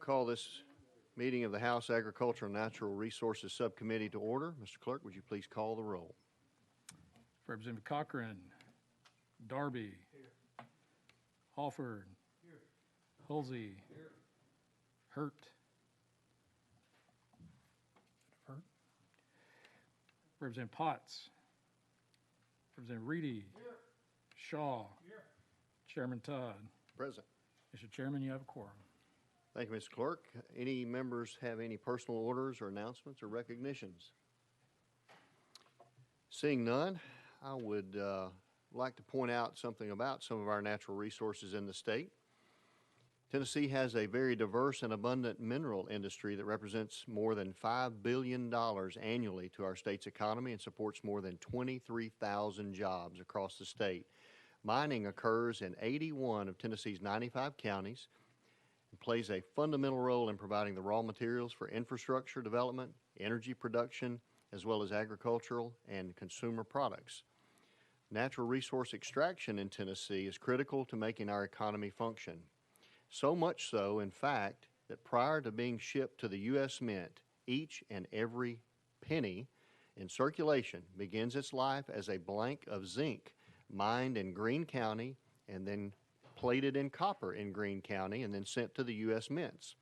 Call this meeting of the House Agriculture and Natural Resources Subcommittee to order. Mr. Clerk, would you please call the roll? Representative Cochran. Darby. Here. Halford. Here. Hulsey. Here. Hurt. Hurt. Representative Potts. Representative Reedy. Here. Shaw. Here. Chairman Todd. Present. Mr. Chairman, you have a quorum. Thank you, Mr. Clerk. Any members have any personal orders or announcements or recognitions? Seeing none, I would like to point out something about some of our natural resources in the state. Tennessee has a very diverse and abundant mineral industry that represents more than $5 billion annually to our state's economy and supports more than 23,000 jobs across the state. Mining occurs in 81 of Tennessee's 95 counties and plays a fundamental role in providing the raw materials for infrastructure development, energy production, as well as agricultural and consumer products. Natural resource extraction in Tennessee is critical to making our economy function. So much so, in fact, that prior to being shipped to the U.S. Mint, each and every penny in circulation begins its life as a blank of zinc mined in Greene County and then plated in copper in Greene County and then sent to the U.S. mints.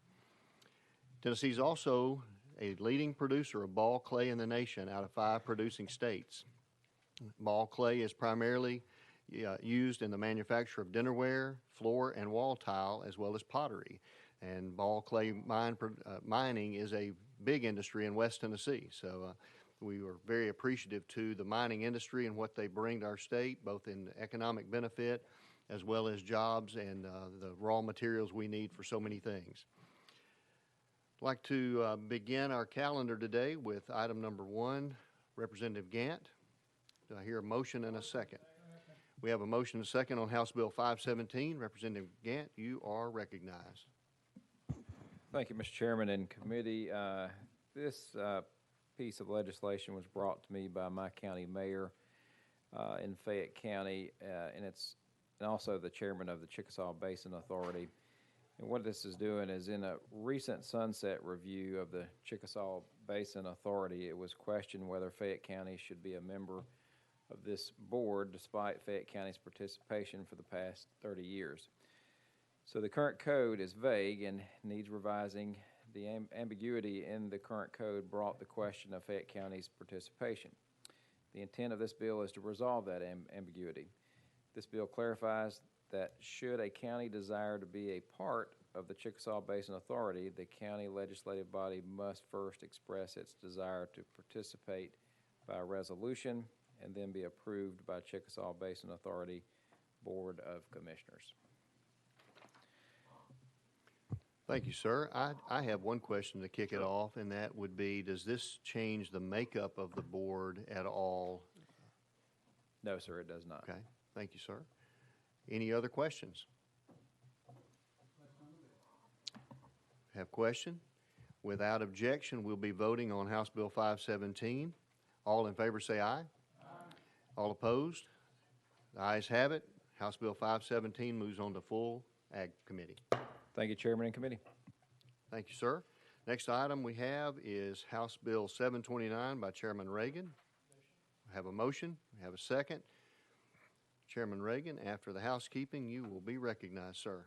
Tennessee is also a leading producer of ball clay in the nation out of 5 producing states. Ball clay is primarily used in the manufacture of dinnerware, floor and wall tile, as well as pottery. And ball clay mining is a big industry in West Tennessee. So we are very appreciative to the mining industry and what they bring to our state, both in economic benefit as well as jobs and the raw materials we need for so many things. I'd like to begin our calendar today with item number 1, Representative Gant. Do I hear a motion and a second? We have a motion and a second on House Bill 517. Representative Gant, you are recognized. Thank you, Mr. Chairman and committee. This piece of legislation was brought to me by my county mayor in Fayette County, and also the chairman of the Chickasaw Basin Authority. And what this is doing is, in a recent sunset review of the Chickasaw Basin Authority, it was questioned whether Fayette County should be a member of this board despite Fayette County's participation for the past 30 years. So the current code is vague and needs revising. The ambiguity in the current code brought the question of Fayette County's participation. The intent of this bill is to resolve that ambiguity. This bill clarifies that should a county desire to be a part of the Chickasaw Basin Authority, the county legislative body must first express its desire to participate by resolution and then be approved by Chickasaw Basin Authority Board of Commissioners. Thank you, sir. I have one question to kick it off, and that would be, does this change the makeup of the board at all? No, sir, it does not. Okay. Thank you, sir. Any other questions? Have question? Without objection, we'll be voting on House Bill 517. All in favor say aye. Aye. All opposed? The ayes have it. House Bill 517 moves on to full Ag Committee. Thank you, Chairman and Committee. Thank you, sir. Next item we have is House Bill 729 by Chairman Reagan. We have a motion. We have a second. Chairman Reagan, after the housekeeping, you will be recognized, sir.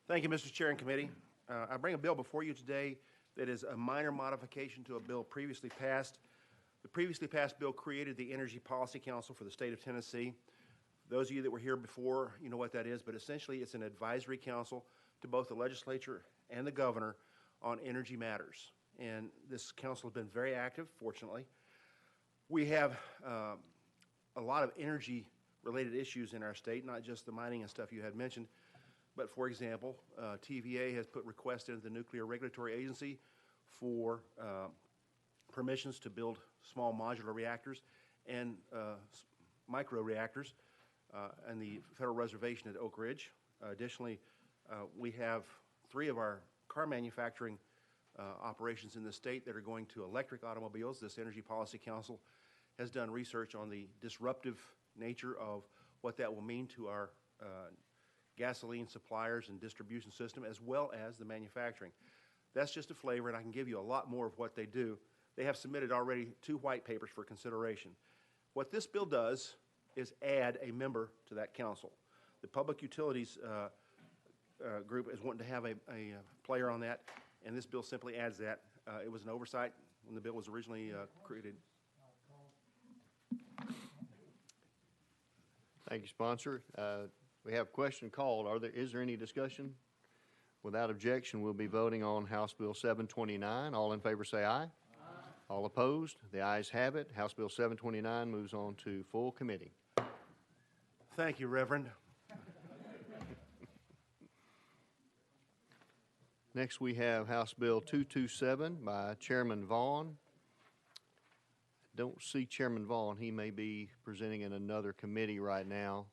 Thank you, Mr. Chair and Committee. I bring a bill before you today that is a minor modification to a bill previously passed. The previously passed bill created the Energy Policy Council for the state of Tennessee. Those of you that were here before, you know what that is, but essentially it's an advisory council to both the legislature and the governor on energy matters. And this council has been very active, fortunately. We have a lot of energy-related issues in our state, not just the mining and stuff you had mentioned, but for example, TVA has put requests into the Nuclear Regulatory Agency for permissions to build small modular reactors and micro reactors and the Federal Reservation at Oak Ridge. Additionally, we have 3 of our car manufacturing operations in the state that are going to electric automobiles. This Energy Policy Council has done research on the disruptive nature of what that will mean to our gasoline suppliers and distribution system, as well as the manufacturing. That's just a flavor, and I can give you a lot more of what they do. They have submitted already 2 white papers for consideration. What this bill does is add a member to that council. The Public Utilities group is wanting to have a player on that, and this bill simply adds that. It was an oversight when the bill was originally created. Thank you, sponsor. We have question called. Is there any discussion? Without objection, we'll be voting on House Bill 729. All in favor say aye. Aye. All opposed? The ayes have it. House Bill 729 moves on to full committee. Thank you, Reverend. Next, we have House Bill 227 by Chairman Vaughn. Don't see Chairman Vaughn. He may be presenting in another committee right now.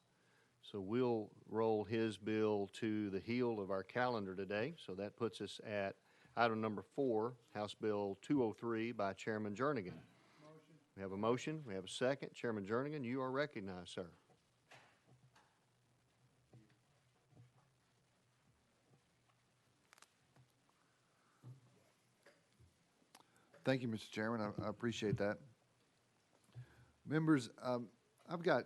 So we'll roll his bill to the heel of our calendar today. So that puts us at item number 4, House Bill 203 by Chairman Jernigan. Motion. We have a motion. We have a second. Chairman Jernigan, you are recognized, sir. Thank you, Mr. Chairman. I appreciate that. Members, I've got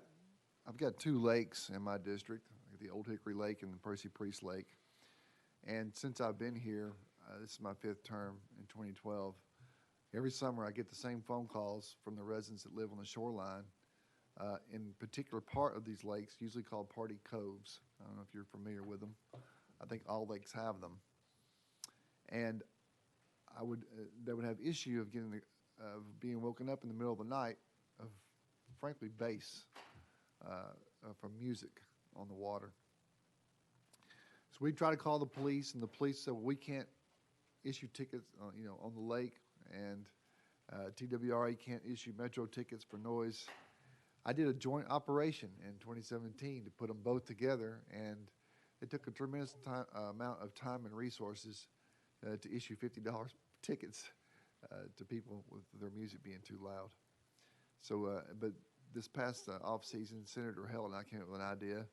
2 lakes in my district, the Old Hickory Lake and the Percy Priest Lake. And since I've been here, this is my 5th term in 2012, every summer I get the same phone calls from the residents that live on the shoreline in particular part of these lakes, usually called Party Coves. I don't know if you're familiar with them. I think all lakes have them. And they would have issue of being woken up in the middle of the night of, frankly, bass from music on the water. So we try to call the police, and the police said, well, we can't issue tickets, on the lake, and TWRA can't issue metro tickets for noise. I did a joint operation in 2017 to put them both together, and it took a tremendous amount of time and resources to issue $50 tickets to people with their music being too loud. So, but this past off season, Senator Hill and I came up with an idea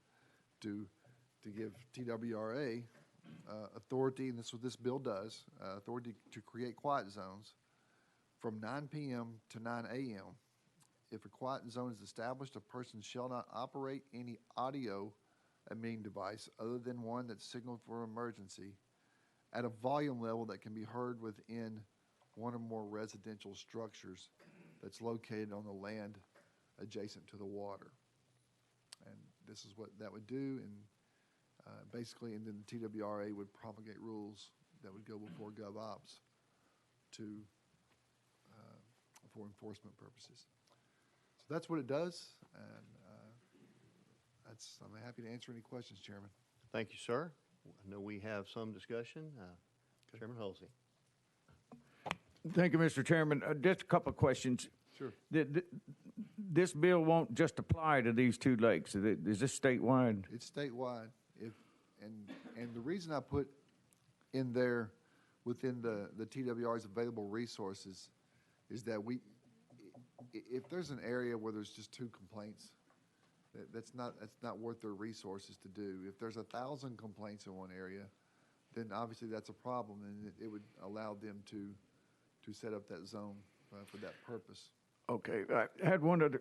to give TWRA authority, and this is what this bill does, authority to create quiet zones from 9 p.m. to 9 a.m. If a quiet zone is established, a person shall not operate any audio emitting device other than one that's signaled for emergency at a volume level that can be heard within one or more residential structures that's located on the land adjacent to the water. And this is what that would do, and basically, and then the TWRA would promulgate rules that would go before GovOps for enforcement purposes. So that's what it does, and I'm happy to answer any questions, Chairman. Thank you, sir. I know we have some discussion. Chairman Halsey. Thank you, Mr. Chairman. Just a couple of questions. Sure. This bill won't just apply to these 2 lakes. Is this statewide? It's statewide. And the reason I put in there within the TWR's available resources is that if there's an area where there's just 2 complaints, that's not worth their resources to do. If there's 1,000 complaints in one area, then obviously that's a problem, and it would allow them to set up that zone for that purpose. Okay. I had one other,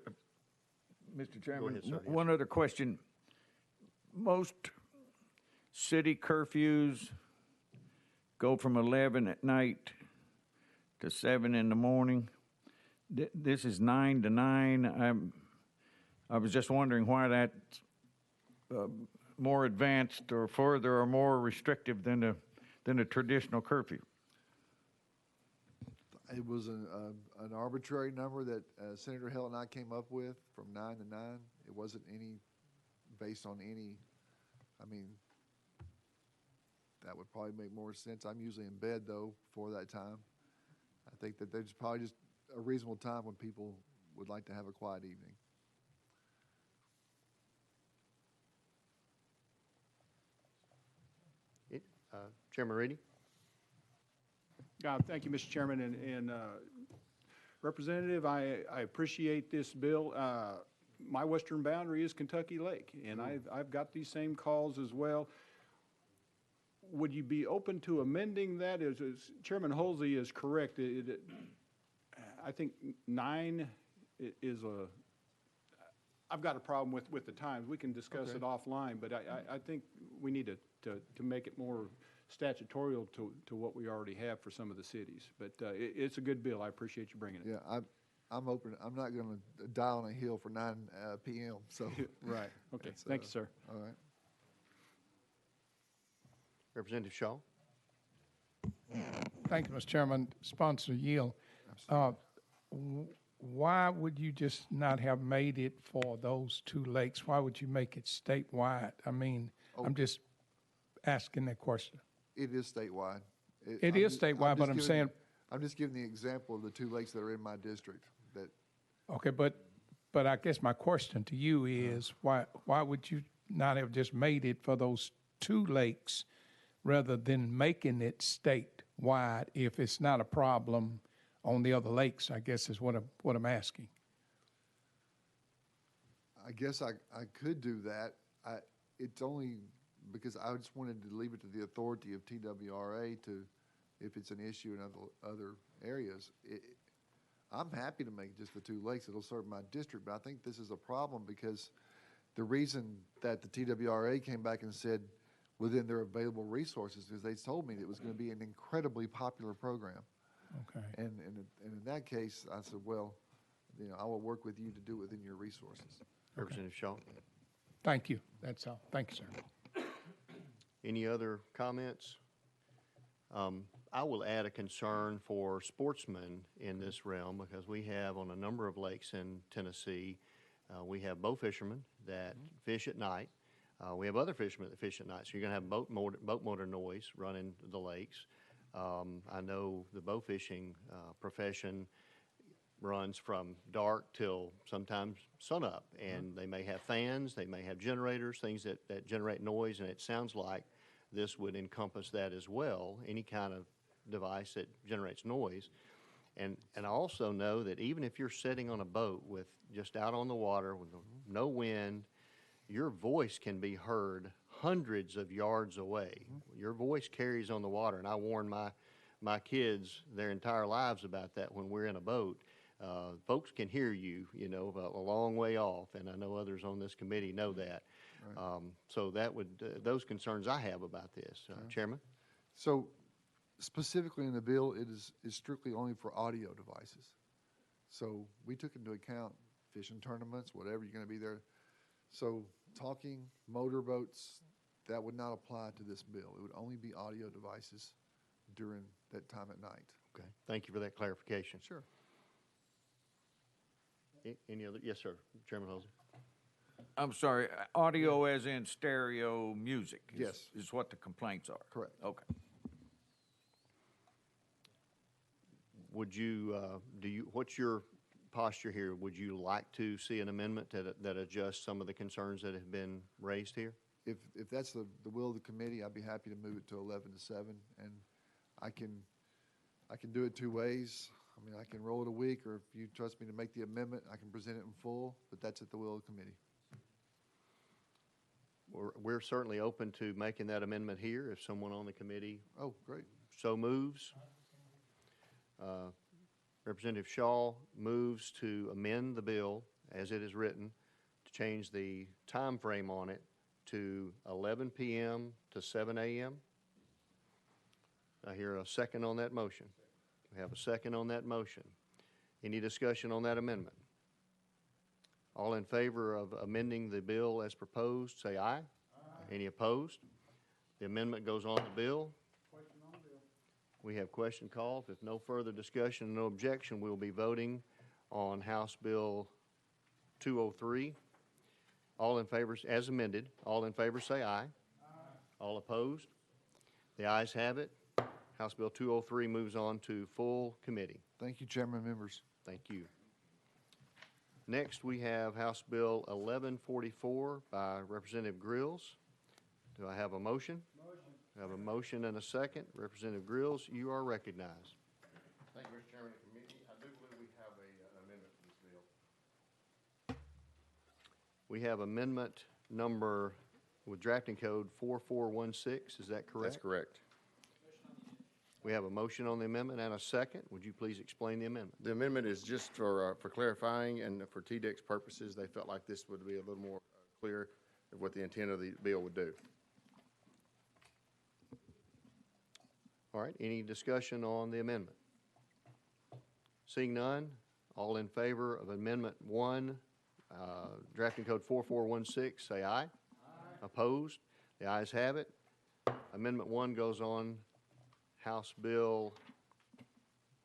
Mr. Chairman, ahead, sir. Yes, one other question. Most city curfews go from 11 at night to 7 in the morning. This is 9 to 9. I was just wondering why that's more advanced or further or more restrictive than a traditional curfew. It was an arbitrary number that Senator Hill and I came up with from 9 to 9. It wasn't based on any, that would probably make more sense. I'm usually in bed, though, for that time. I think that there's probably just a reasonable time when people would like to have a quiet evening. Chairman Reedy. Thank you, Mr. Chairman, and Representative, I appreciate this bill. my western boundary is Kentucky Lake, and I've got these same calls as well. Would you be open to amending that? As Chairman Halsey is correct, I think 9 is I've got a problem with the times. We can discuss it offline, but I think we need to make it more statutorial to what we already have for some of the cities. But it's a good bill. I appreciate you bringing it. Yeah, I'm open. I'm not going to die on a hill for 9 p.m. So Right. Okay. Thank you, sir. all right. Representative Shaw? Thank you, Mr. Chairman. Sponsor yield. Why would you just not have made it for those 2 lakes? Why would you make it statewide? I mean, I'm just asking that question. It is statewide. It is statewide, but I'm saying, I'm just giving the example of the 2 lakes that are in my district. That okay, but I guess my question to you is why would you not have just made it for those 2 lakes rather than making it statewide if it's not a problem on the other lakes, I guess is what I'm asking. I guess I could do that. It's only because I just wanted to leave it to the authority of TWRA to, if it's an issue in other areas. I'm happy to make just the 2 lakes. It'll serve my district, but I think this is a problem because the reason that the TWRA came back and said within their available resources is they told me that it was going to be an incredibly popular program. Okay. And in that case, I said, well, I will work with you to do it within your resources. Representative Shaw? Thank you. That's all. Thank you, sir. Any other comments? I will add a concern for sportsmen in this realm because we have on a number of lakes in Tennessee, we have bow fishermen that fish at night. We have other fishermen that fish at night, so you're going to have boat motor noise running the lakes. I know the bow fishing profession runs from dark till sometimes sunup, and they may have fans, they may have generators, things that generate noise, and it sounds like this would encompass that as well, any kind of device that generates noise. And I also know that even if you're sitting on a boat with just out on the water with no wind, your voice can be heard hundreds of yards away. Your voice carries on the water, and I warn my kids their entire lives about that when we're in a boat. Folks can hear you, a long way off, and I know others on this committee know that. Right. So that would, those concerns I have about this. Chairman? So specifically in the bill, it is strictly only for audio devices. So we took into account fishing tournaments, whatever you're going to be there. So talking, motorboats, that would not apply to this bill. It would only be audio devices during that time at night. Okay. Thank you for that clarification. Sure. Any other? Yes, sir. Chairman Halsey. I'm sorry, audio as in stereo music? Yes. Is what the complaints are? Correct. Okay. Would you, what's your posture here? Would you like to see an amendment that adjusts some of the concerns that have been raised here? If that's the will of the committee, I'd be happy to move it to 11 to 7, and I can do it 2 ways. I mean, I can roll it a week, or if you trust me to make the amendment, I can present it in full, but that's at the will of the committee. We're certainly open to making that amendment here if someone on the committee Oh, great. so moves. Representative Shaw moves to amend the bill as it is written to change the time frame on it to 11 p.m. to 7 a.m. I hear a second on that motion. We have a second on that motion. Any discussion on that amendment? All in favor of amending the bill as proposed, say aye. Aye. Any opposed? The amendment goes on the bill. Question on the bill. We have question called. If no further discussion, no objection, we'll be voting on House Bill 203. All in favor, as amended, all in favor say aye. Aye. All opposed? The ayes have it. House Bill 203 moves on to full committee. Thank you, Chairman, members. Thank you. Next, we have House Bill 1144 by Representative Grills. Do I have a motion? Motion. I have a motion and a second. Representative Grills, you are recognized. Thank you, Mr. Chairman of the committee. I do believe we have an amendment to this bill. We have amendment number with drafting code 4416, is that correct? That's correct. We have a motion on the amendment and a second. Would you please explain the amendment? The amendment is just for clarifying and for TDEC's purposes. They felt like this would be a little more clear of what the intent of the bill would do. All right, any discussion on the amendment? Seeing none, all in favor of Amendment 1, drafting code 4416, say aye. Aye. Opposed? The ayes have it. Amendment 1 goes on House Bill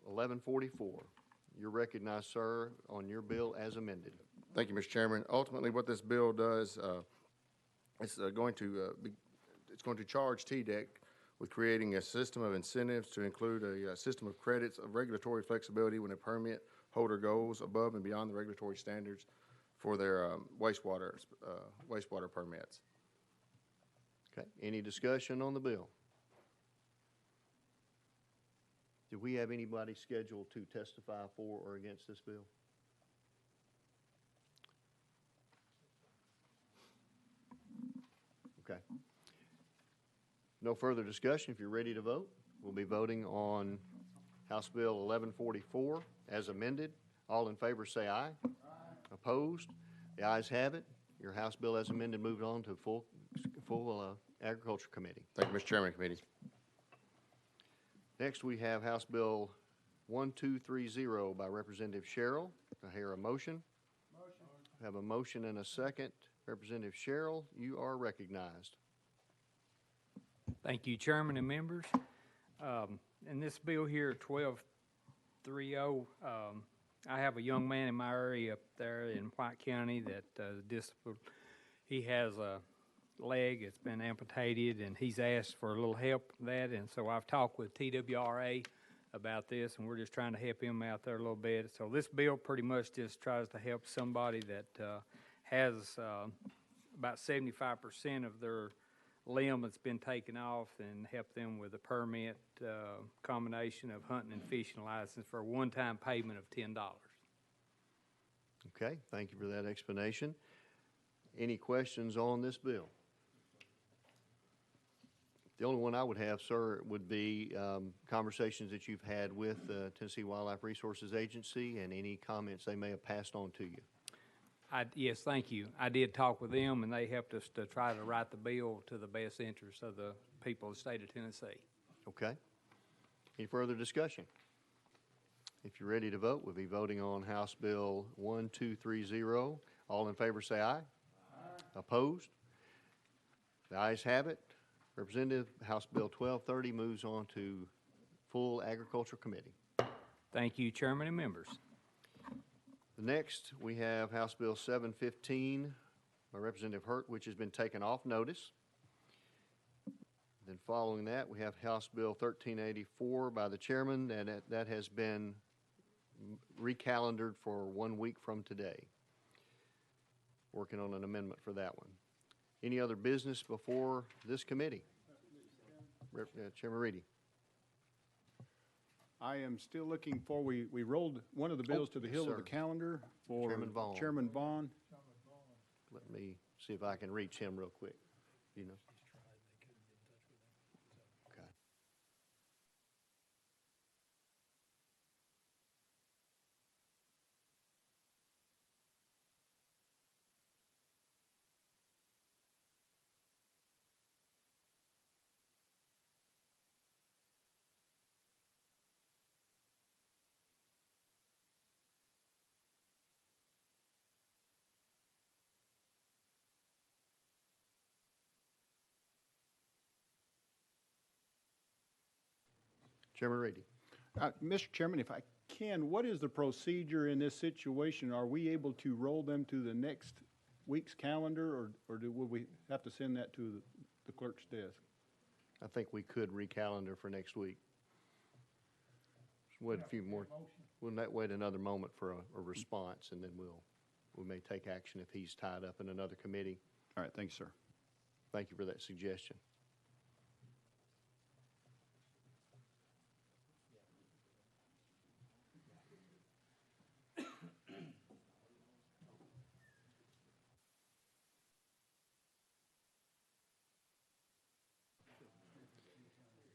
1144. You're recognized, sir, on your bill as amended. Thank you, Mr. Chairman. Ultimately, what this bill does, it's going to charge TDEC with creating a system of incentives to include a system of credits of regulatory flexibility when a permit holder goes above and beyond the regulatory standards for their wastewater permits. Okay, any discussion on the bill? Do we have anybody scheduled to testify for or against this bill? Okay. No further discussion. If you're ready to vote, we'll be voting on House Bill 1144 as amended. All in favor say aye. Aye. Opposed? The ayes have it. Your House bill as amended moved on to full Agriculture Committee. Thank you, Mr. Chairman and committee. Next, we have House Bill 1230 by Representative Sherrill. Do I hear a motion? Motion. I have a motion and a second. Representative Sherrill, you are recognized. Thank you, Chairman and members. In this bill here, 1230, I have a young man in my area up there in White County that he has a leg that's been amputated, and he's asked for a little help with that, and so I've talked with TWRA about this, and we're just trying to help him out there a little bit. So this bill pretty much just tries to help somebody that has about 75% of their limb that's been taken off, and help them with a permit combination of hunting and fishing license for a one-time payment of $10. Okay, thank you for that explanation. Any questions on this bill? The only one I would have, sir, would be conversations that you've had with the Tennessee Wildlife Resources Agency and any comments they may have passed on to you. Yes, thank you. I did talk with them, and they helped us to try to write the bill to the best interest of the people of the state of Tennessee. Okay. Any further discussion? If you're ready to vote, we'll be voting on House Bill 1230. All in favor say aye. Aye. Opposed? The ayes have it. Representative, House Bill 1230 moves on to full Agriculture Committee. Thank you, Chairman and members. Next, we have House Bill 715 by Representative Hurt, which has been taken off notice. Then following that, we have House Bill 1384 by the chairman, and that has been recalendared for 1 week from today. Working on an amendment for that one. Any other business before this committee? Chairman Reedy. I am still looking for, we rolled one of the bills to the hill of the calendar for Chairman Vaughn. Chairman Vaughn. Let me see if I can reach him real quick. You know. Okay. Chairman Reedy. Mr. Chairman, if I can, what is the procedure in this situation? Are we able to roll them to the next week's calendar, or will we have to send that to the clerk's desk? I think we could recalendar for next week. Just wait a few more. We'll wait another moment for a response, and then we may take action if he's tied up in another committee. All right, thank you, sir. Thank you for that suggestion.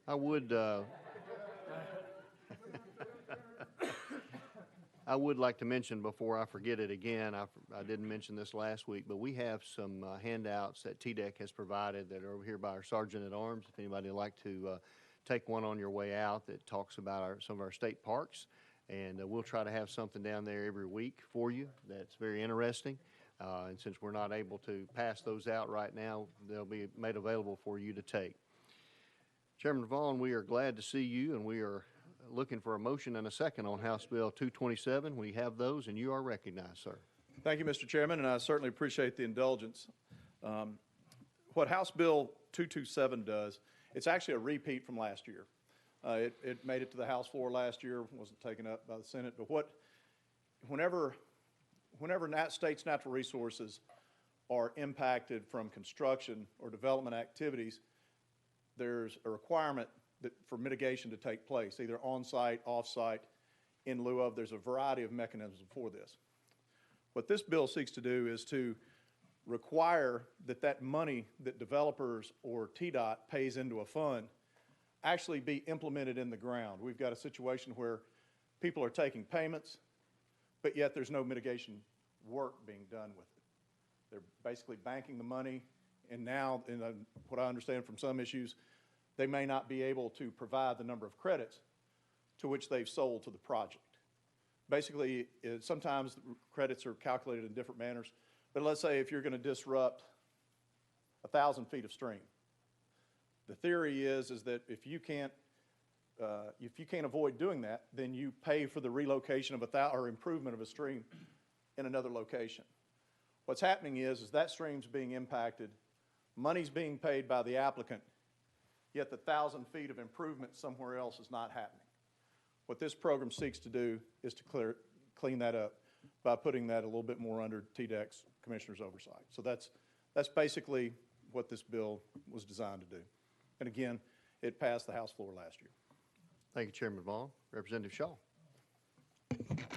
I would, I would like to mention before I forget it again, I didn't mention this last week, but we have some handouts that TDEC has provided that are over here by our Sergeant at Arms. If anybody would like to take one on your way out that talks about some of our state parks. And we'll try to have something down there every week for you that's very interesting. And since we're not able to pass those out right now, they'll be made available for you to take. Chairman Vaughn, we are glad to see you, and we are looking for a motion and a second on House Bill 227. We have those, and you are recognized, sir. Thank you, Mr. Chairman, and I certainly appreciate the indulgence. What House Bill 227 does, it's actually a repeat from last year. It made it to the House floor last year, wasn't taken up by the Senate, but whenever states' natural resources are impacted from construction or development activities, there's a requirement for mitigation to take place, either on-site, off-site, in lieu of. There's a variety of mechanisms for this. What this bill seeks to do is to require that money that developers or TDOT pays into a fund actually be implemented in the ground. We've got a situation where people are taking payments, but yet there's no mitigation work being done with it. They're basically banking the money, and now, what I understand from some issues, they may not be able to provide the number of credits to which they've sold to the project. Basically, sometimes credits are calculated in different manners, but let's say if you're going to disrupt 1,000 feet of stream, the theory is that if you can't avoid doing that, then you pay for the relocation of or improvement of a stream in another location. What's happening is that stream's being impacted, money's being paid by the applicant, yet the 1,000 feet of improvement somewhere else is not happening. What this program seeks to do is to clean that up by putting that a little bit more under TDEC's commissioner's oversight. So that's basically what this bill was designed to do. And again, it passed the House floor last year. Thank you, Chairman Vaughn. Representative Shaw.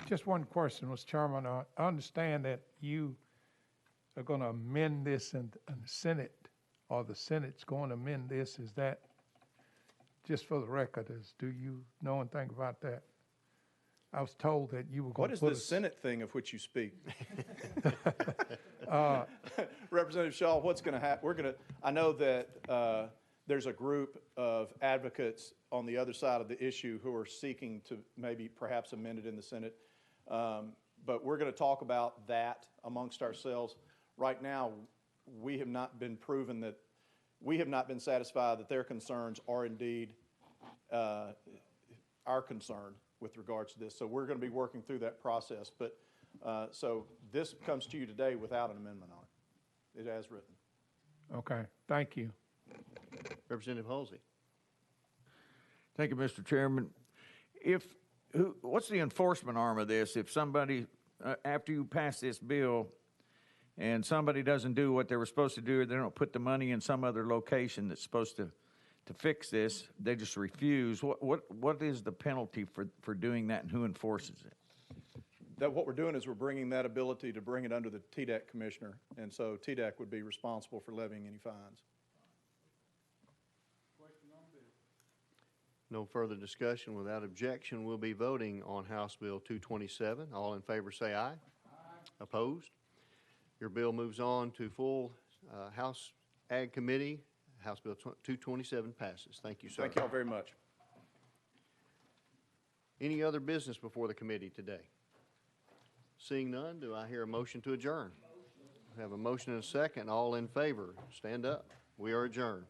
Just one question, Mr. Chairman. I understand that you are going to amend this in the Senate, or the Senate's going to amend this. Is that, just for the record, do you know anything about that? I was told that you were going to put... What is this Senate thing of which you speak? Representative Shaw, what's going to happen? I know that there's a group of advocates on the other side of the issue who are seeking to perhaps amend it in the Senate. But we're going to talk about that amongst ourselves. Right now, we have not been satisfied that their concerns are indeed our concern with regards to this. So we're going to be working through that process. But so this comes to you today without an amendment on it. It as written. Okay, thank you. Representative Halsey. Thank you, Mr. Chairman. What's the enforcement arm of this? If somebody, after you pass this bill, and somebody doesn't do what they were supposed to do, they don't put the money in some other location that's supposed to fix this, they just refuse. What is the penalty for doing that, and who enforces it? What we're doing is we're bringing that ability to bring it under the TDEC commissioner, and so TDEC would be responsible for levying any fines. No further discussion. Without objection, we'll be voting on House Bill 227. All in favor say aye. Aye. Opposed? Your bill moves on to full House Ag Committee. House Bill 227 passes. Thank you, sir. Thank you all very much. Any other business before the committee today? Seeing none, do I hear a motion to adjourn? We have a motion and a second. All in favor, stand up. We are adjourned.